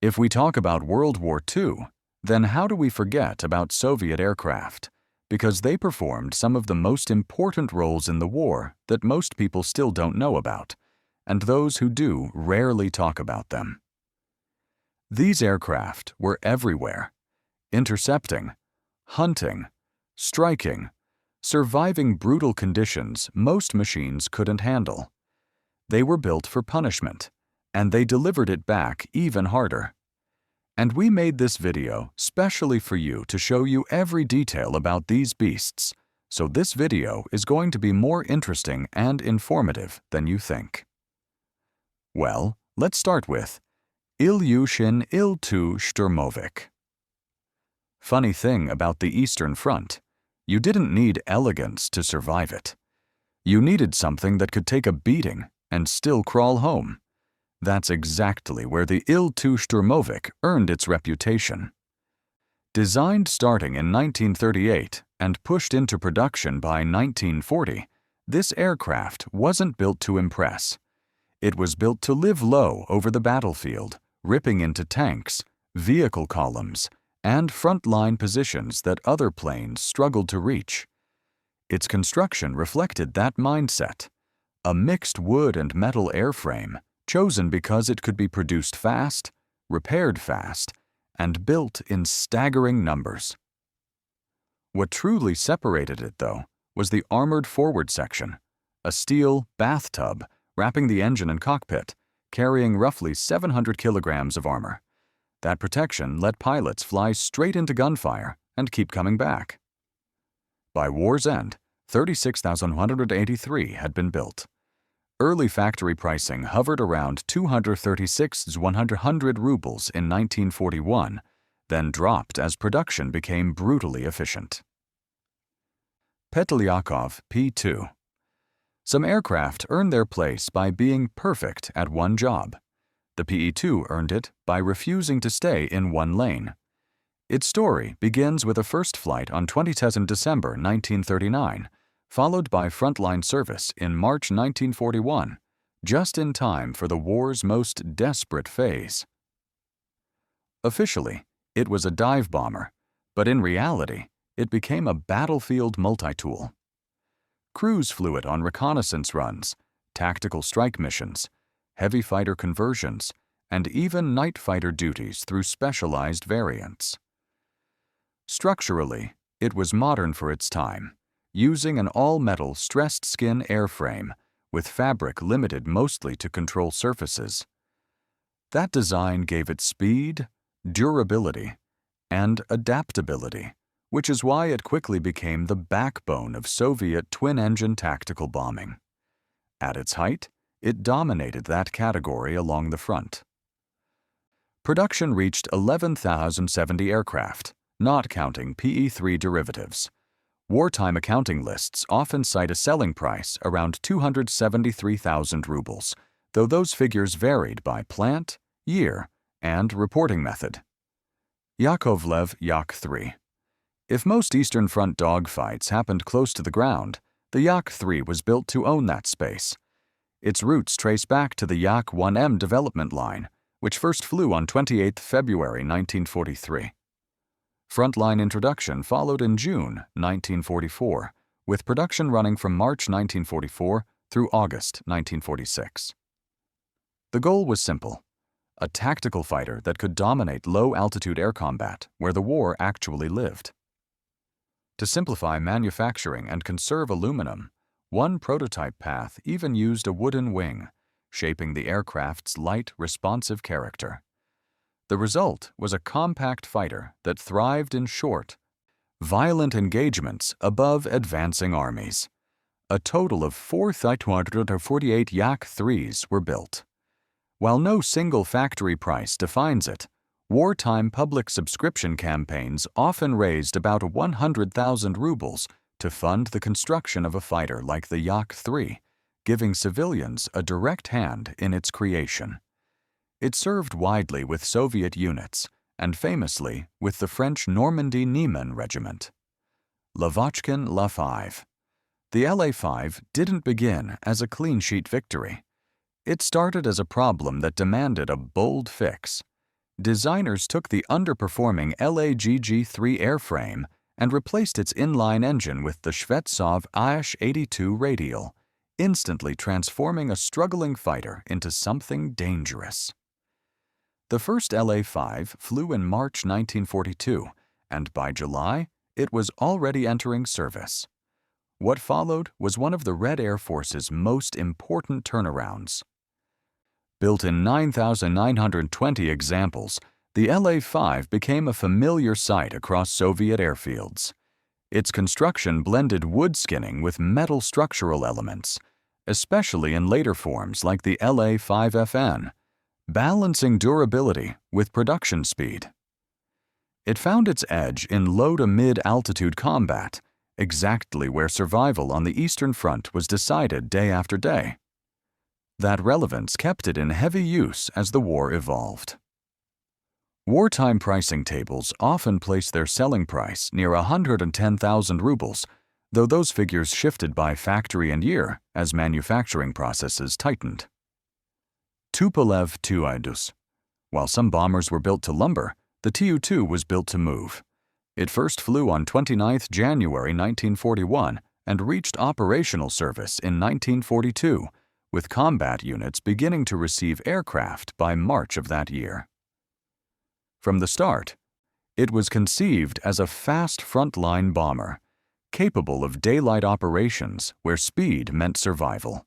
If we talk about World War II, then how do we forget about Soviet aircraft? Because they performed some of the most important roles in the war that most people still don't know about, and those who do rarely talk about them. These aircraft were everywhere, intercepting, hunting, striking, surviving brutal conditions most machines couldn't handle. They were built for punishment, and they delivered it back even harder. And we made this video specially for you to show you every detail about these beasts, so this video is going to be more interesting and informative than you think. Well, let's start with Ilyushin Il-2 Shturmovik. Funny thing about the Eastern Front, you didn't need elegance to survive it. You needed something that could take a beating and still crawl home. That's exactly where the Il-2 Shturmovik earned its reputation. Designed starting in 1938 and pushed into production by 1940, this aircraft wasn't built to impress. It was built to live low over the battlefield, ripping into tanks, vehicle columns, and front-line positions that other planes struggled to reach. Its construction reflected that mindset, a mixed wood and metal airframe chosen because it could be produced fast, repaired fast, and built in staggering numbers. What truly separated it, though, was the armored forward section, a steel bathtub wrapping the engine and cockpit, carrying roughly 700 kilograms of armor. That protection let pilots fly straight into gunfire and keep coming back. By war's end, 36,183 had been built. Early factory pricing hovered around 236,100 rubles in 1941, then dropped as production became brutally efficient. Petlyakov P-2. Some aircraft earned their place by being perfect at one job. The PE-2 earned it by refusing to stay in one lane. Its story begins with a first flight on 22 December 1939, followed by frontline service in March 1941, just in time for the war's most desperate phase. Officially, it was a dive bomber, but in reality, it became a battlefield multi-tool. Crews flew it on reconnaissance runs, tactical strike missions, heavy fighter conversions, and even night fighter duties through specialized variants. Structurally, it was modern for its time, using an all-metal stressed skin airframe with fabric limited mostly to control surfaces. That design gave it speed, durability, and adaptability, which is why it quickly became the backbone of Soviet twin-engine tactical bombing. At its height, it dominated that category along the front. Production reached 11,070 aircraft, not counting PE-3 derivatives. Wartime accounting lists often cite a selling price around 273,000 rubles, though those figures varied by plant, year, and reporting method. Yakovlev Yak-3. If most Eastern Front dogfights happened close to the ground, the Yak-3 was built to own that space. Its roots trace back to the Yak-1M development line, which first flew on 28 February 1943. Frontline introduction followed in June 1944, with production running from March 1944 through August 1946. The goal was simple: a tactical fighter that could dominate low-altitude air combat where the war actually lived. To simplify manufacturing and conserve aluminum, one prototype path even used a wooden wing, shaping the aircraft's light, responsive character. The result was a compact fighter that thrived in short, violent engagements above advancing armies. A total of 4,248 Yak-3s were built. While no single factory price defines it, wartime public subscription campaigns often raised about 100,000 rubles to fund the construction of a fighter like the Yak-3, giving civilians a direct hand in its creation. It served widely with Soviet units, and famously with the French Normandy Niemen Regiment. Lavochkin La-5. The LA-5 didn't begin as a clean-sheet victory. It started as a problem that demanded a bold fix. designers took the underperforming LAGG-3 airframe and replaced its inline engine with the Shvetsov Ish-82 radial, instantly transforming a struggling fighter into something dangerous. The first LA-5 flew in March 1942, and by July, it was already entering service. What followed was one of the Red Air Force's most important turnarounds. Built in 9,920 examples, the LA-5 became a familiar sight across Soviet airfields. Its construction blended wood skinning with metal structural elements, especially in later forms like the LA-5FN, balancing durability with production speed. It found its edge in low to mid-altitude combat, exactly where survival on the Eastern Front was decided day after day. That relevance kept it in heavy use as the war evolved. Wartime pricing tables often place their selling price near 110,000 rubles, though those figures shifted by factory and year as manufacturing processes tightened. Tupolev Tu-2. While some bombers were built to lumber, the Tu-2 was built to move. It first flew on 29 January 1941 and reached operational service in 1942, with combat units beginning to receive aircraft by March of that year. From the start, it was conceived as a fast frontline bomber, capable of daylight operations where speed meant survival.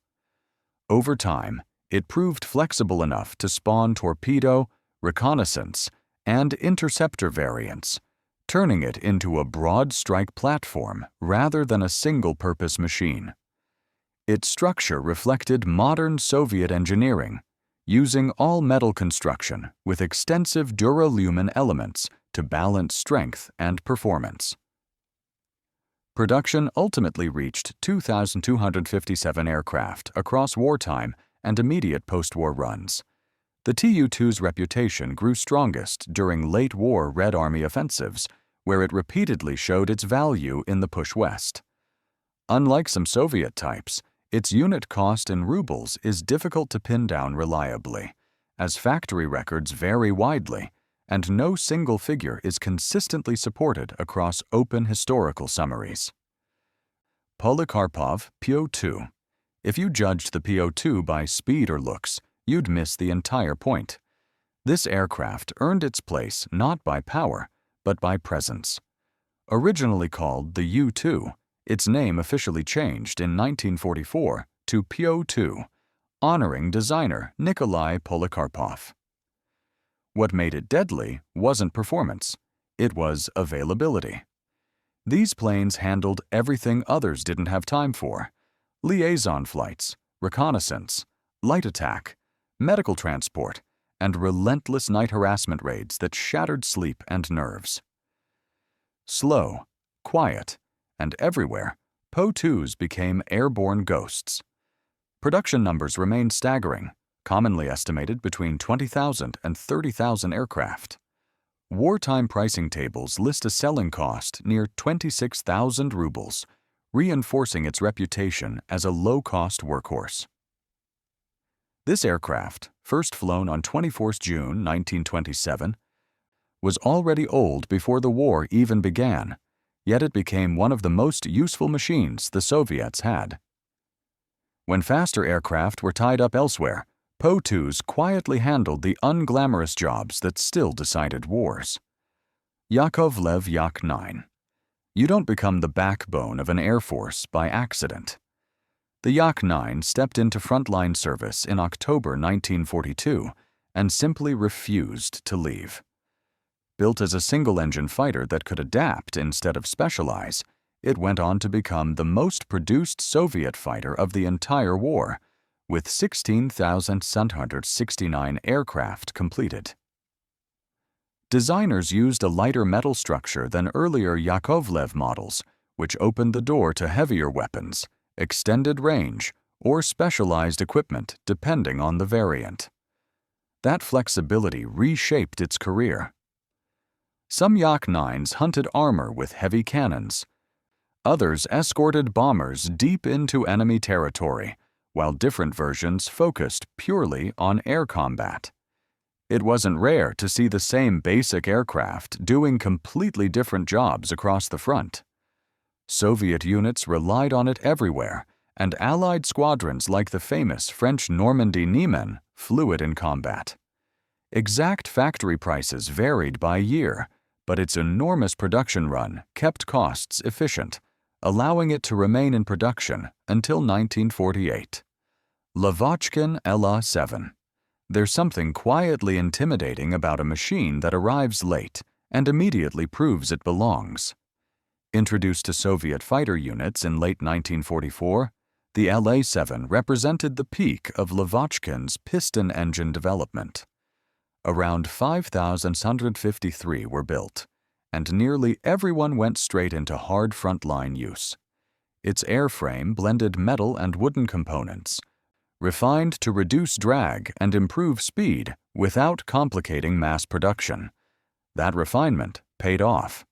Over time, it proved flexible enough to spawn torpedo, reconnaissance, and interceptor variants, turning it into a broad strike platform rather than a single-purpose machine. Its structure reflected modern Soviet engineering, using all-metal construction with extensive duralumin elements to balance strength and performance. Production ultimately reached 2,257 aircraft across wartime and immediate post-war runs. The Tu-2's reputation grew strongest during late-war Red Army offensives, where it repeatedly showed its value in the push west. Unlike some Soviet types, its unit cost in rubles is difficult to pin down reliably, as factory records vary widely, and no single figure is consistently supported across open historical summaries. Polikarpov Po-2. If you judged the Po-2 by speed or looks, you'd miss the entire point. This aircraft earned its place not by power, but by presence. Originally called the U-2, its name officially changed in 1944 to Po-2, honoring designer Nikolai Polikarpov. What made it deadly wasn't performance, it was availability. These planes handled everything others didn't have time for: liaison flights, reconnaissance, light attack, medical transport, and relentless night harassment raids that shattered sleep and nerves. Slow, quiet, and everywhere, Po-2s became airborne ghosts. Production numbers remained staggering, commonly estimated between 20,000 and 30,000 aircraft. Wartime pricing tables list a selling cost near 26,000 rubles, reinforcing its reputation as a low-cost workhorse. This aircraft, first flown on 24 June 1927, was already old before the war even began, yet it became one of the most useful machines the Soviets had. When faster aircraft were tied up elsewhere, Po-2s quietly handled the unglamorous jobs that still decided wars. Yakovlev Yak-9. You don't become the backbone of an air force by accident. The Yak-9 stepped into frontline service in October 1942 and simply refused to leave. Built as a single-engine fighter that could adapt instead of specialize, it went on to become the most produced Soviet fighter of the entire war, with 16,769 aircraft completed. Designers used a lighter metal structure than earlier Yakovlev models, which opened the door to heavier weapons, extended range, or specialized equipment depending on the variant. That flexibility reshaped its career. Some Yak-9s hunted armor with heavy cannons. Others escorted bombers deep into enemy territory, while different versions focused purely on air combat. It wasn't rare to see the same basic aircraft doing completely different jobs across the front. Soviet units relied on it everywhere, and Allied squadrons like the famous French Normandy Niemen flew it in combat. Exact factory prices varied by year, but its enormous production run kept costs efficient, allowing it to remain in production until 1948. Lavochkin LA-7. There's something quietly intimidating about a machine that arrives late and immediately proves it belongs. Introduced to Soviet fighter units in late 1944, the LA-7 represented the peak of Lavochkin's piston engine development. Around 5,653 were built, and nearly everyone went straight into hard frontline use. Its airframe blended metal and wooden components, refined to reduce drag and improve speed without complicating mass production. That refinement paid off.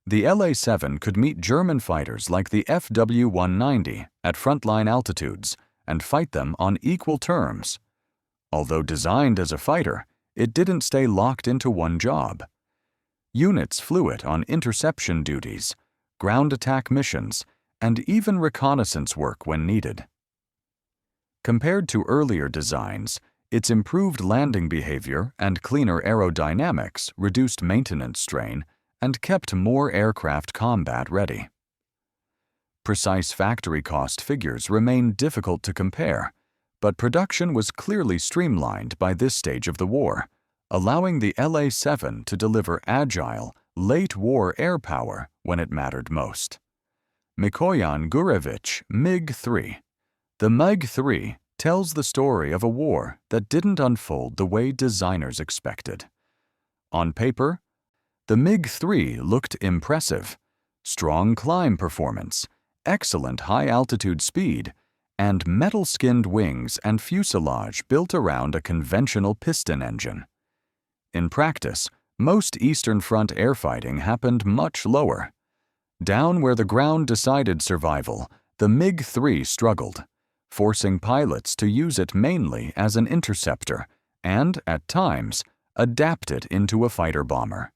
The LA-7 could meet German fighters like the FW-190 at frontline altitudes and fight them on equal terms. Although designed as a fighter, it didn't stay locked into one job. Units flew it on interception duties, ground attack missions, and even reconnaissance work when needed. Compared to earlier designs, its improved landing behavior and cleaner aerodynamics reduced maintenance strain and kept more aircraft combat ready. Precise factory cost figures remain difficult to compare, but production was clearly streamlined by this stage of the war, allowing the LA-7 to deliver agile, late-war air power when it mattered most. Mikoyan Gurevich, MiG-3. The MiG-3 tells the story of a war that didn't unfold the way designers expected. On paper, the MiG-3 looked impressive: strong climb performance, excellent high-altitude speed, and metal-skinned wings and fuselage built around a conventional piston engine. In practice, most Eastern Front airfighting happened much lower. Down where the ground decided survival, the MiG-3 struggled, forcing pilots to use it mainly as an interceptor and, at times, adapt it into a fighter bomber.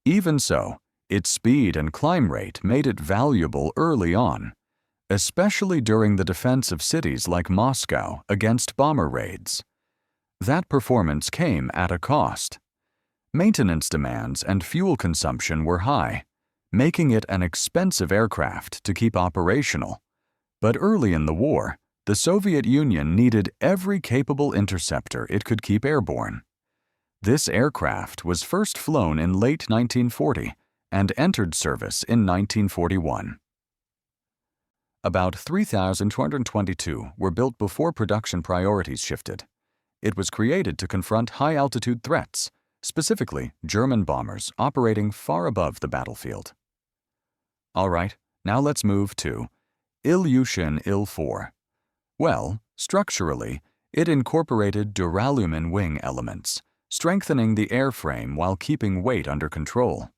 Even so, its speed and climb rate made it valuable early on, especially during the defense of cities like Moscow against bomber raids. That performance came at a cost. Maintenance demands and fuel consumption were high, making it an expensive aircraft to keep operational. But early in the war, the Soviet Union needed every capable interceptor it could keep airborne. This aircraft was first flown in late 1940 and entered service in 1941. About 3,222 were built before production priorities shifted. It was created to confront high-altitude threats, specifically German bombers operating far above the battlefield. All right, now let's move to Ilyushin Il-4. Well, structurally, it incorporated duralumin wing elements, strengthening the airframe while keeping weight under control.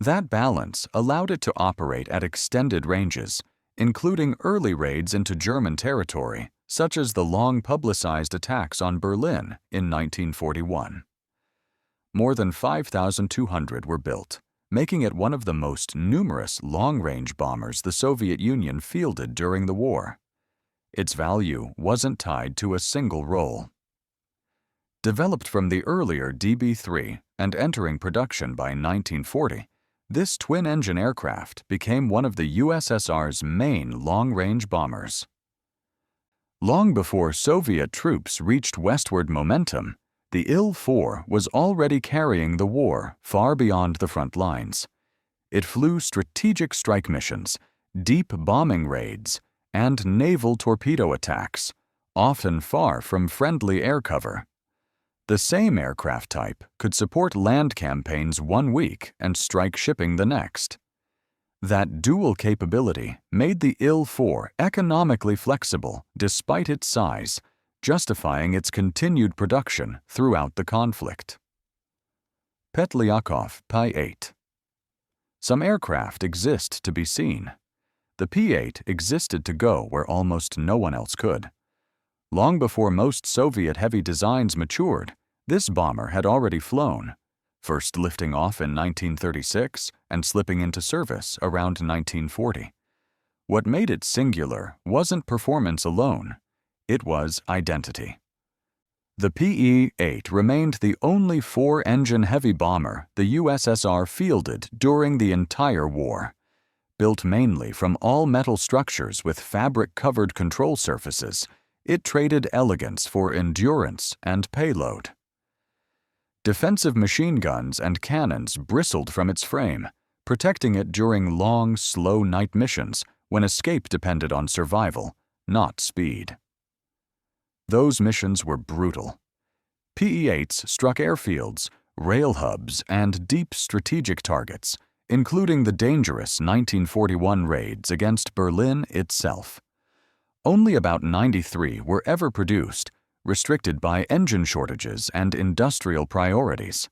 That balance allowed it to operate at extended ranges, including early raids into German territory, such as the long-publicized attacks on Berlin in 1941. More than 5,200 were built, making it one of the most numerous long-range bombers the Soviet Union fielded during the war. Its value wasn't tied to a single role. Developed from the earlier DB-3 and entering production by 1940, this twin-engine aircraft became one of the USSR's main long-range bombers. Long before Soviet troops reached westward momentum, the Il-4 was already carrying the war far beyond the front lines. It flew strategic strike missions, deep bombing raids, and naval torpedo attacks, often far from friendly air cover. The same aircraft type could support land campaigns one week and strike shipping the next. That dual capability made the Il-4 economically flexible despite its size, justifying its continued production throughout the conflict. Petlyakov Pi-8. Some aircraft exist to be seen. The P-8 existed to go where almost no one else could. Long before most Soviet heavy designs matured, This bomber had already flown, first lifting off in 1936 and slipping into service around 1940. What made it singular wasn't performance alone, it was identity. The PE-8 remained the only four-engine heavy bomber the USSR fielded during the entire war. Built mainly from all-metal structures with fabric-covered control surfaces, it traded elegance for endurance and payload. Defensive machine guns and cannons bristled from its frame, protecting it during long, slow night missions when escape depended on survival, not speed. Those missions were brutal. PE-8s struck airfields, rail hubs, and deep strategic targets, including the dangerous 1941 raids against Berlin itself. Only about 93 were ever produced, restricted by engine shortages and industrial priorities.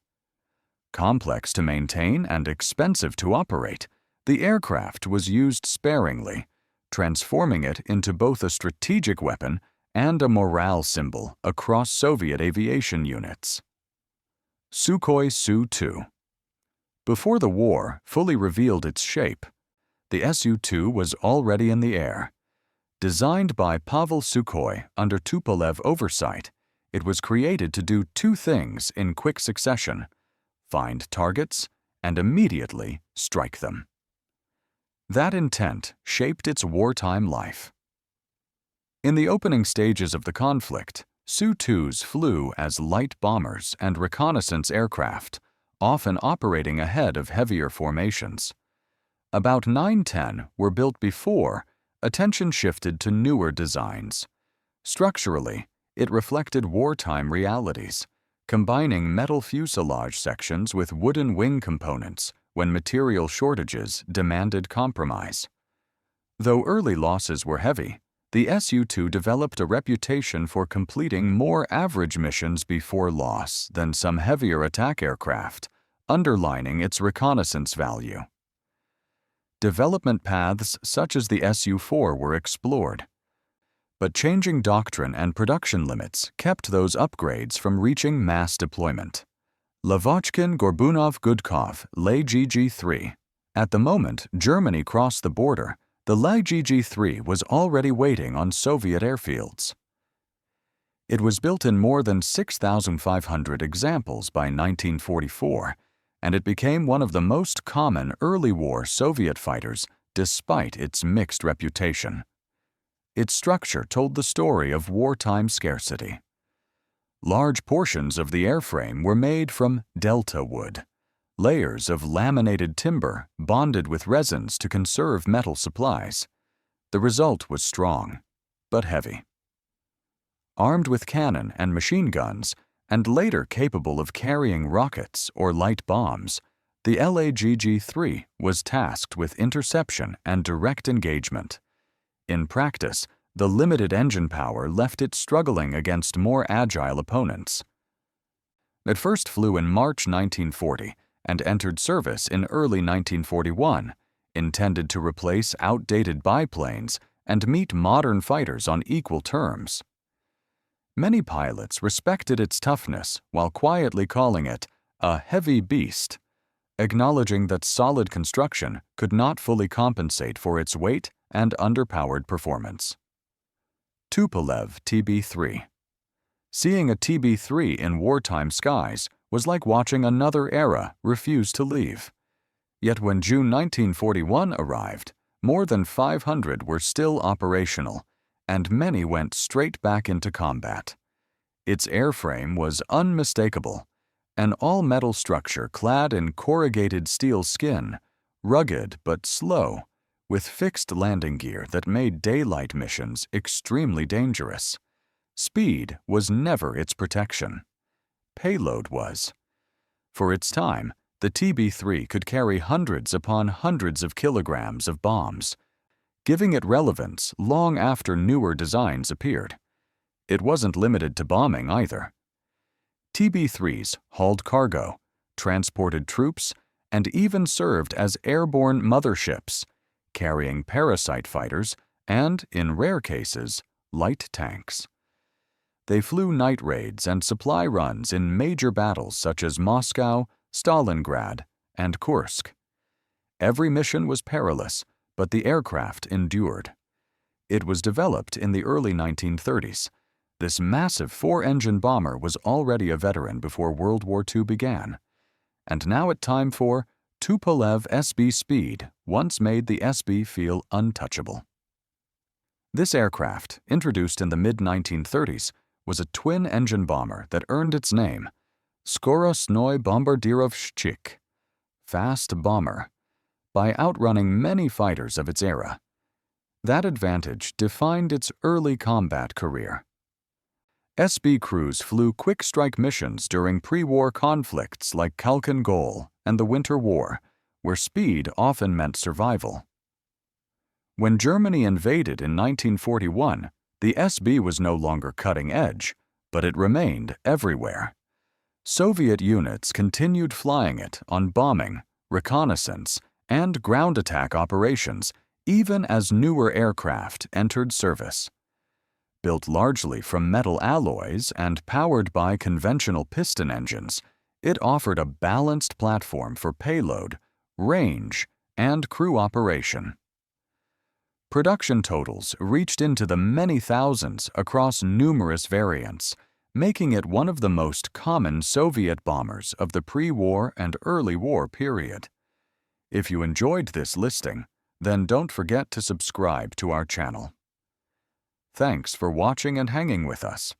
Complex to maintain and expensive to operate, the aircraft was used sparingly, transforming it into both a strategic weapon and a morale symbol across Soviet aviation units. Sukhoi Su-2. Before the war fully revealed its shape, the Su-2 was already in the air. Designed by Pavel Sukhoi under Tupolev oversight, it was created to do two things in quick succession: find targets and immediately strike them. That intent shaped its wartime life. In the opening stages of the conflict, Su-2s flew as light bombers and reconnaissance aircraft, often operating ahead of heavier formations. About 9-10 were built before attention shifted to newer designs. Structurally, it reflected wartime realities, combining metal fuselage sections with wooden wing components when material shortages demanded compromise. Though early losses were heavy, the Su-2 developed a reputation for completing more average missions before loss than some heavier attack aircraft, underlining its reconnaissance value. Development paths such as the Su-4 were explored, but changing doctrine and production limits kept those upgrades from reaching mass deployment. Lavochkin, Gorbunov, Gudkov, LeGG-3. At the moment Germany crossed the border, the LeGG-3 was already waiting on Soviet airfields. It was built in more than 6,500 examples by 1944, and it became one of the most common early war Soviet fighters despite its mixed reputation. Its structure told the story of wartime scarcity. Large portions of the airframe were made from delta wood, layers of laminated timber bonded with resins to conserve metal supplies. The result was strong, but heavy. Armed with cannon and machine guns, and later capable of carrying rockets or light bombs, the LeGG-3 was tasked with interception and direct engagement. In practice, the limited engine power left it struggling against more agile opponents. It first flew in March 1940 and entered service in early 1941, intended to replace outdated biplanes and meet modern fighters on equal terms. Many pilots respected its toughness while quietly calling it a heavy beast, acknowledging that solid construction could not fully compensate for its weight and underpowered performance. Tupolev TB-3. Seeing a TB-3 in wartime skies was like watching another era refuse to leave. Yet when June 1941 arrived, more than 500 were still operational, and many went straight back into combat. Its airframe was unmistakable, an all-metal structure clad in corrugated steel skin, rugged but slow, with fixed landing gear that made daylight missions extremely dangerous. Speed was never its protection. Payload was. For its time, the TB-3 could carry hundreds upon hundreds of kilograms of bombs, giving it relevance long after newer designs appeared. It wasn't limited to bombing either. TB-3s hauled cargo, transported troops, and even served as airborne motherships, carrying parasite fighters and, in rare cases, light tanks. They flew night raids and supply runs in major battles such as Moscow, Stalingrad, and Kursk. Every mission was perilous, but the aircraft endured. It was developed in the early 1930s. This massive four-engine bomber was already a veteran before World War II began. And now it's time for Tupolev SB Speed once made the SB feel untouchable. This aircraft, introduced in the mid-1930s, was a twin-engine bomber that earned its name, Skorotsnoy Bombardirovshchik, fast bomber, by outrunning many fighters of its era. That advantage defined its early combat career. SB crews flew quick-strike missions during pre-war conflicts like Khalkhin Gol and the Winter War, where speed often meant survival. When Germany invaded in 1941, the SB was no longer cutting edge, but it remained everywhere. Soviet units continued flying it on bombing, reconnaissance, and ground attack operations, even as newer aircraft entered service. Built largely from metal alloys and powered by conventional piston engines, it offered a balanced platform for payload, range, and crew operation. Production totals reached into the many thousands across numerous variants, making it one of the most common Soviet bombers of the pre-war and early war period. If you enjoyed this listing, then don't forget to subscribe to our channel. Thanks for watching and hanging with us.